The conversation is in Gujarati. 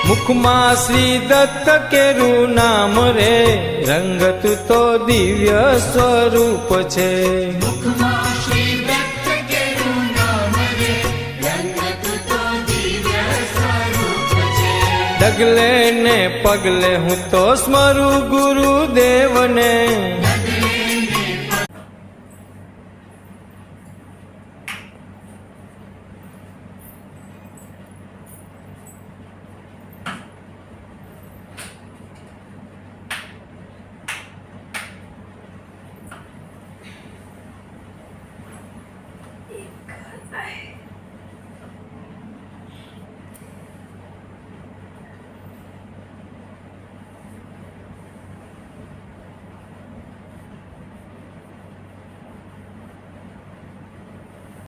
મુખમાં શ્રી દત્ત કેરું નામ રે, રંગતું તો દિવ્ય સ્વરૂપ છે. ડગલે ને પગલે હું તો સ્મરું ગુરુદેવને,